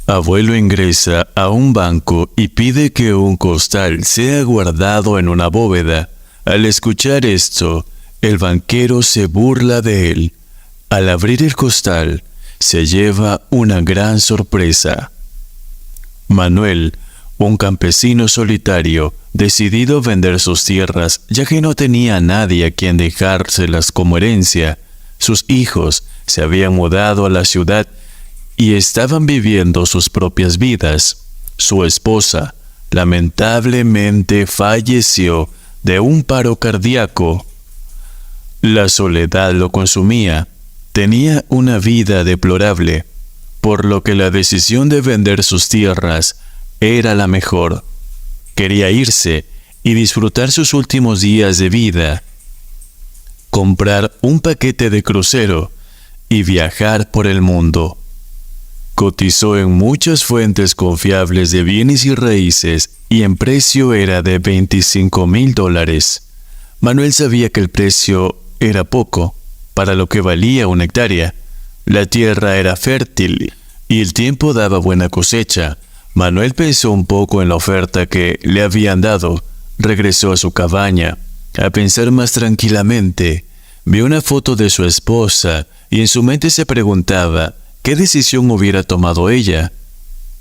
Abuelo ingresa a un banco y pide que un costal sea guardado en una bóveda. Al escuchar esto, el banquero se burla de él. Al abrir el costal, se lleva una gran sorpresa. Manuel, un campesino solitario, decidido a vender sus tierras, ya que no tenía a nadie a quien dejárselas como herencia. Sus hijos se habían mudado a la ciudad y estaban viviendo sus propias vidas. Su esposa, lamentablemente, falleció de un paro cardíaco. La soledad lo consumía. Tenía una vida deplorable, por lo que la decisión de vender sus tierras era la mejor. Quería irse y disfrutar sus últimos días de vida, comprar un paquete de crucero y viajar por el mundo. Cotizó en muchas fuentes confiables de bienes y raíces y en precio era de $25,000. Manuel sabía que el precio era poco para lo que valía una hectárea. La tierra era fértil y el tiempo daba buena cosecha. Manuel pensó un poco en la oferta que le habían dado. Regresó a su cabaña a pensar más tranquilamente. Vio una foto de su esposa y en su mente se preguntaba qué decisión hubiera tomado ella.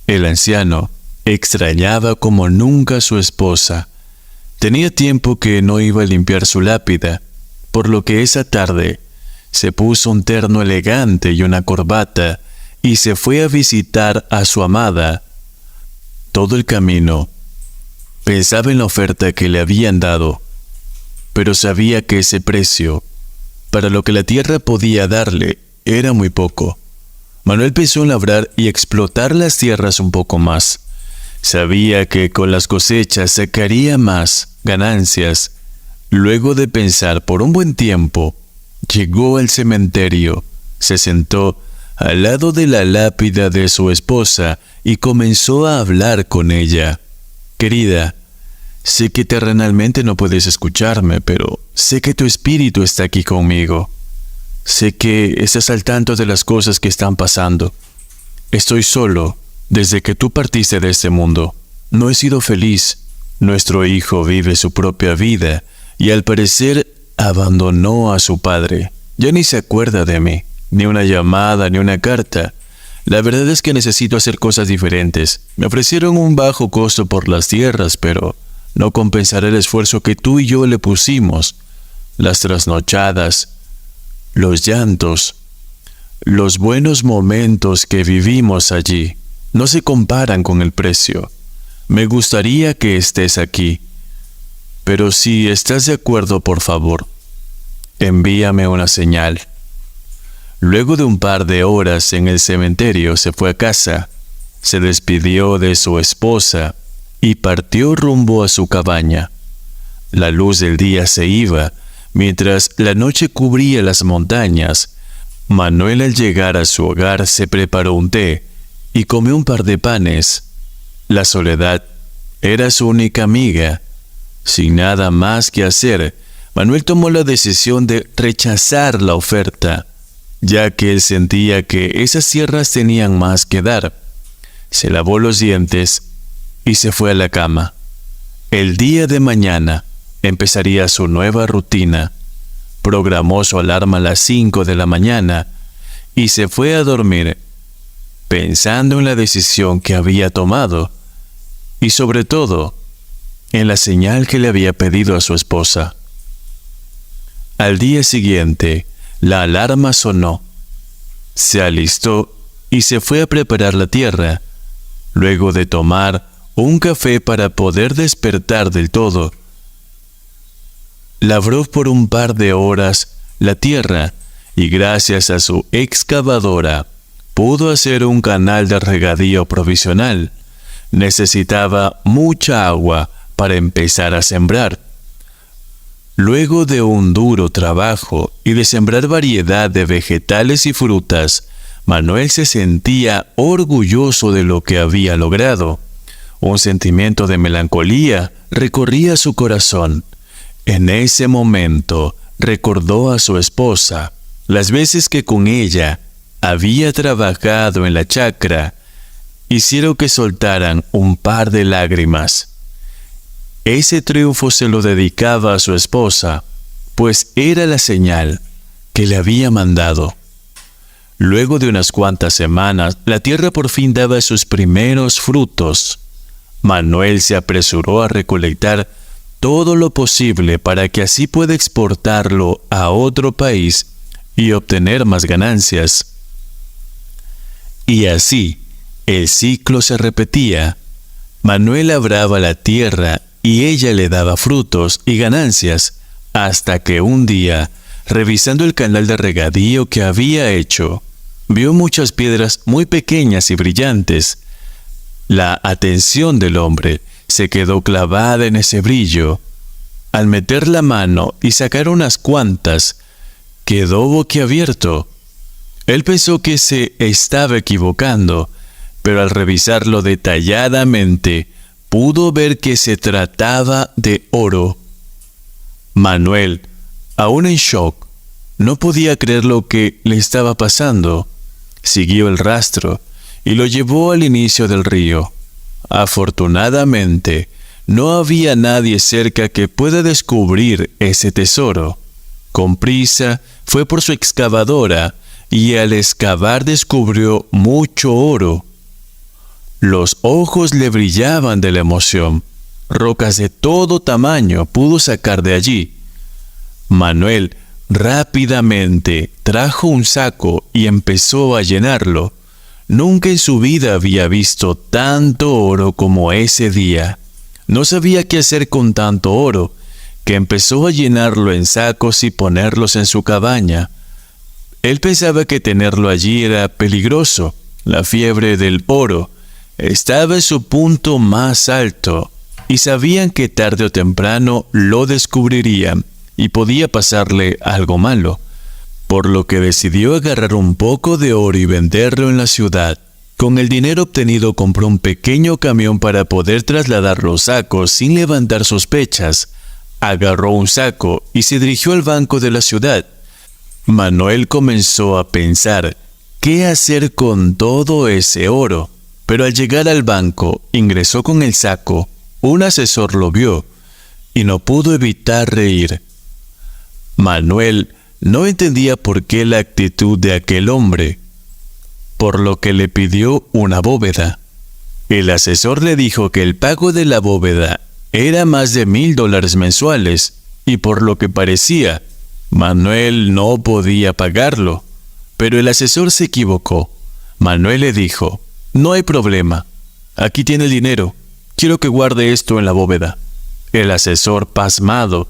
El anciano extrañaba como nunca a su esposa. Tenía tiempo que no iba a limpiar su lápida, por lo que esa tarde se puso un terno elegante y una corbata y se fue a visitar a su amada. Todo el camino pensaba en la oferta que le habían dado, pero sabía que ese precio, para lo que la tierra podía darle, era muy poco. Manuel pensó en labrar y explotar las tierras un poco más. Sabía que con las cosechas sacaría más ganancias. Luego de pensar por un buen tiempo, llegó al cementerio, se sentó al lado de la lápida de su esposa y comenzó a hablar con ella. Querida, sé que terrenalmente no puedes escucharme, pero sé que tu espíritu está aquí conmigo. Sé que estás al tanto de las cosas que están pasando. Estoy solo desde que tú partiste de este mundo. No he sido feliz. Nuestro hijo vive su propia vida y al parecer abandonó a su padre. Ya ni se acuerda de mí, ni una llamada, ni una carta. La verdad es que necesito hacer cosas diferentes. Me ofrecieron un bajo costo por las tierras, pero no compensará el esfuerzo que tú y yo le pusimos. Las trasnochadas, los llantos, los buenos momentos que vivimos allí, no se comparan con el precio. Me gustaría que estés aquí, pero si estás de acuerdo, por favor, envíame una señal. Luego de un par de horas en el cementerio, se fue a casa, se despidió de su esposa y partió rumbo a su cabaña. La luz del día se iba, mientras la noche cubría las montañas. Manuel, al llegar a su hogar, se preparó un té y comió un par de panes. La soledad era su única amiga. Sin nada más que hacer, Manuel tomó la decisión de rechazar la oferta, ya que él sentía que esas tierras tenían más que dar. Se lavó los dientes y se fue a la cama. El día de mañana empezaría su nueva rutina. Programó su alarma a las 5 de la mañana y se fue a dormir, pensando en la decisión que había tomado y sobre todo en la señal que le había pedido a su esposa. Al día siguiente, la alarma sonó. Se alistó y se fue a preparar la tierra. Luego de tomar un café para poder despertar del todo, labró por un par de horas la tierra y gracias a su excavadora pudo hacer un canal de regadío provisional. Necesitaba mucha agua para empezar a sembrar. Luego de un duro trabajo y de sembrar variedad de vegetales y frutas, Manuel se sentía orgulloso de lo que había logrado. Un sentimiento de melancolía recorría su corazón. En ese momento recordó a su esposa, las veces que con ella había trabajado en la chacra hicieron que soltaran un par de lágrimas. Ese triunfo se lo dedicaba a su esposa, pues era la señal que le había mandado. Luego de unas cuantas semanas, la tierra por fin daba sus primeros frutos. Manuel se apresuró a recolectar todo lo posible para que así pueda exportarlo a otro país y obtener más ganancias. Y así, el ciclo se repetía. Manuel labraba la tierra y ella le daba frutos y ganancias, hasta que un día, revisando el canal de regadío que había hecho, vio muchas piedras muy pequeñas y brillantes. La atención del hombre se quedó clavada en ese brillo. Al meter la mano y sacar unas cuantas, quedó boquiabierto. Él pensó que se estaba equivocando, pero al revisarlo detalladamente, pudo ver que se trataba de oro. Manuel, aún en shock, no podía creer lo que le estaba pasando. Siguió el rastro y lo llevó al inicio del río. Afortunadamente, no había nadie cerca que pueda descubrir ese tesoro. Con prisa, fue por su excavadora y al excavar descubrió mucho oro. Los ojos le brillaban de la emoción. Rocas de todo tamaño pudo sacar de allí. Manuel rápidamente trajo un saco y empezó a llenarlo. Nunca en su vida había visto tanto oro como ese día. No sabía qué hacer con tanto oro, que empezó a llenarlo en sacos y ponerlos en su cabaña. Él pensaba que tenerlo allí era peligroso. La fiebre del oro estaba en su punto más alto y sabían que tarde o temprano lo descubrirían y podía pasarle algo malo, por lo que decidió agarrar un poco de oro y venderlo en la ciudad. Con el dinero obtenido compró un pequeño camión para poder trasladar los sacos sin levantar sospechas. Agarró un saco y se dirigió al banco de la ciudad. Manuel comenzó a pensar qué hacer con todo ese oro, pero al llegar al banco, ingresó con el saco. Un asesor lo vio y no pudo evitar reír. Manuel no entendía por qué la actitud de aquel hombre, por lo que le pidió una bóveda. El asesor le dijo que el pago de la bóveda era más de $1,000 mensuales, y por lo que parecía, Manuel no podía pagarlo. Pero el asesor se equivocó. Manuel le dijo: «No hay problema. Aquí tiene el dinero. Quiero que guarde esto en la bóveda». El asesor, pasmado,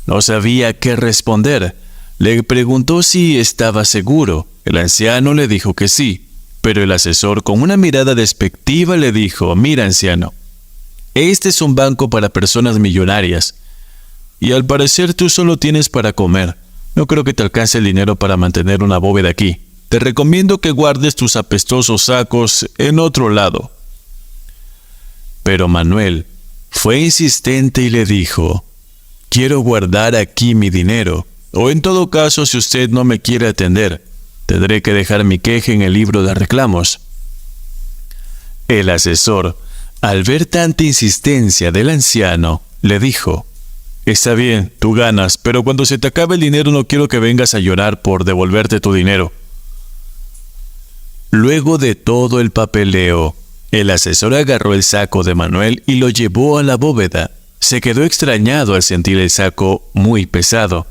no sabía qué responder. Le preguntó si estaba seguro. El anciano le dijo que sí, pero el asesor, con una mirada despectiva, le dijo: «Mira, anciano, este es un banco para personas millonarias, y al parecer tú solo tienes para comer. No creo que te alcance el dinero para mantener una bóveda aquí. Te recomiendo que guardes tus apestosos sacos en otro lado». Pero Manuel fue insistente y le dijo: «Quiero guardar aquí mi dinero, o en todo caso, si usted no me quiere atender, tendré que dejar mi queja en el libro de reclamos». El asesor, al ver tanta insistencia del anciano, le dijo: «Está bien, tú ganas, pero cuando se te acabe el dinero no quiero que vengas a llorar por devolverte tu dinero». Luego de todo el papeleo, el asesor agarró el saco de Manuel y lo llevó a la bóveda. Se quedó extrañado al sentir el saco muy pesado.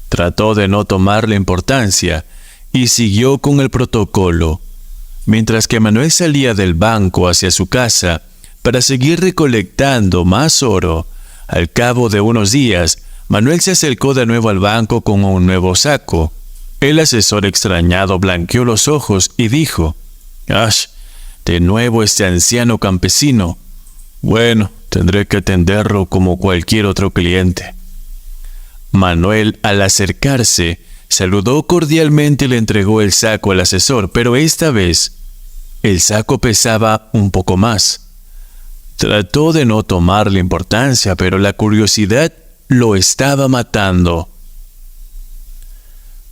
Trató de no tomarle importancia y siguió con el protocolo. Mientras que Manuel salía del banco hacia su casa para seguir recolectando más oro, al cabo de unos días, Manuel se acercó de nuevo al banco con un nuevo saco. El asesor, extrañado, blanqueó los ojos y dijo: «¡Ash! De nuevo este anciano campesino. Bueno, tendré que atenderlo como cualquier otro cliente». Manuel, al acercarse, saludó cordialmente y le entregó el saco al asesor, pero esta vez el saco pesaba un poco más. Trató de no tomarle importancia, pero la curiosidad lo estaba matando.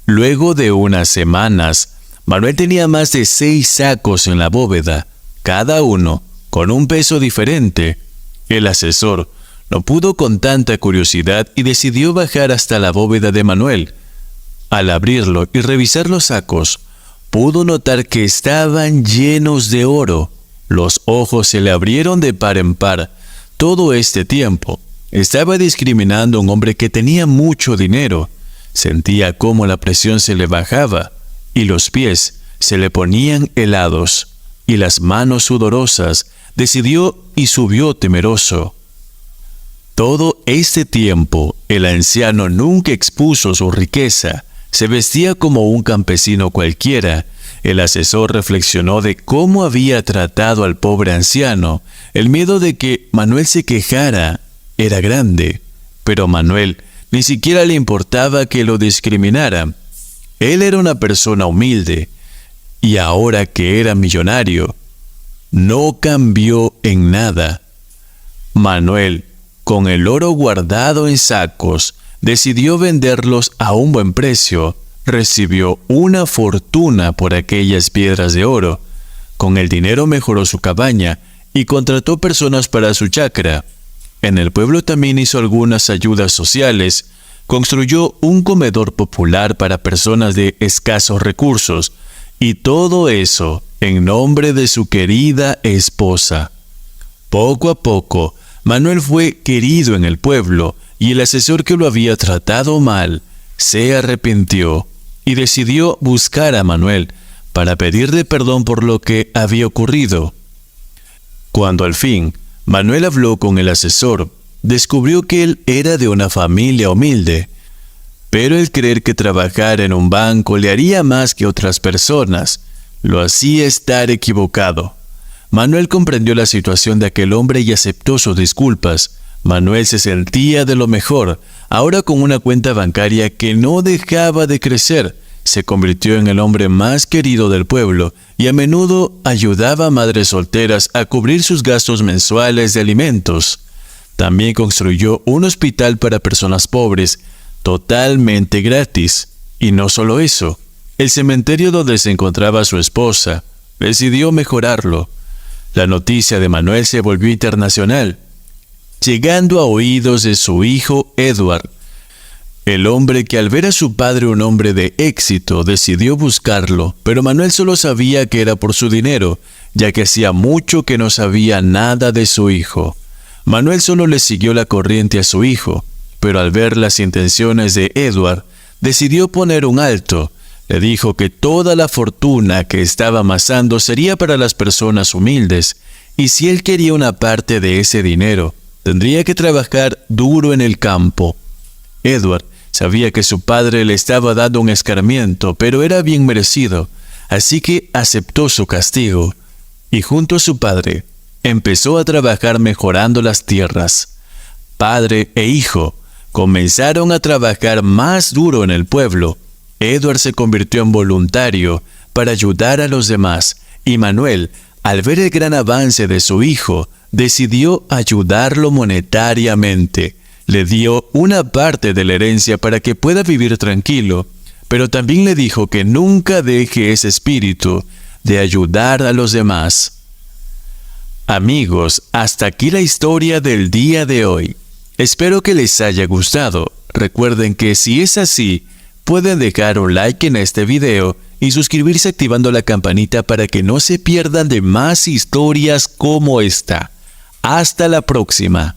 Luego de unas semanas, Manuel tenía más de 6 sacos en la bóveda. cada uno con un peso diferente. El asesor no pudo con tanta curiosidad y decidió bajar hasta la bóveda de Manuel. Al abrirlo y revisar los sacos, pudo notar que estaban llenos de oro. Los ojos se le abrieron de par en par. Todo este tiempo estaba discriminando a un hombre que tenía mucho dinero. Sentía cómo la presión se le bajaba y los pies se le ponían helados y las manos sudorosas. Decidió y subió temeroso. Todo este tiempo, el anciano nunca expuso su riqueza. Se vestía como un campesino cualquiera. El asesor reflexionó de cómo había tratado al pobre anciano. El miedo de que Manuel se quejara era grande, pero Manuel ni siquiera le importaba que lo discriminara. Él era una persona humilde, y ahora que era millonario, no cambió en nada. Manuel, con el oro guardado en sacos, decidió venderlos a un buen precio. Recibió una fortuna por aquellas piedras de oro. Con el dinero mejoró su cabaña y contrató personas para su chacra. En el pueblo también hizo algunas ayudas sociales. Construyó un comedor popular para personas de escasos recursos. Y todo eso en nombre de su querida esposa. Poco a poco, Manuel fue querido en el pueblo y el asesor que lo había tratado mal se arrepintió y decidió buscar a Manuel para pedirle perdón por lo que había ocurrido. Cuando al fin Manuel habló con el asesor, descubrió que él era de una familia humilde, pero el creer que trabajar en un banco le haría más que otras personas lo hacía estar equivocado. Manuel comprendió la situación de aquel hombre y aceptó sus disculpas. Manuel se sentía de lo mejor, ahora con una cuenta bancaria que no dejaba de crecer. Se convirtió en el hombre más querido del pueblo y a menudo ayudaba a madres solteras a cubrir sus gastos mensuales de alimentos. También construyó un hospital para personas pobres, totalmente gratis. Y no solo eso, el cementerio donde se encontraba su esposa decidió mejorarlo. La noticia de Manuel se volvió internacional, llegando a oídos de su hijo Edward. El hombre que al ver a su padre un hombre de éxito decidió buscarlo, pero Manuel solo sabía que era por su dinero, ya que hacía mucho que no sabía nada de su hijo. Manuel solo le siguió la corriente a su hijo, pero al ver las intenciones de Edward, decidió poner un alto. Le dijo que toda la fortuna que estaba amasando sería para las personas humildes, y si él quería una parte de ese dinero, tendría que trabajar duro en el campo. Edward sabía que su padre le estaba dando un escarmiento, pero era bien merecido, así que aceptó su castigo, y junto a su padre, empezó a trabajar mejorando las tierras. Padre e hijo comenzaron a trabajar más duro en el pueblo. Edward se convirtió en voluntario para ayudar a los demás, y Manuel, al ver el gran avance de su hijo, decidió ayudarlo monetariamente. Le dio una parte de la herencia para que pueda vivir tranquilo, pero también le dijo que nunca deje ese espíritu de ayudar a los demás. Amigos, hasta aquí la historia del día de hoy. Espero que les haya gustado. Recuerden que si es así, pueden dejar un like en este video y suscribirse activando la campanita para que no se pierdan de más historias como esta. Hasta la próxima.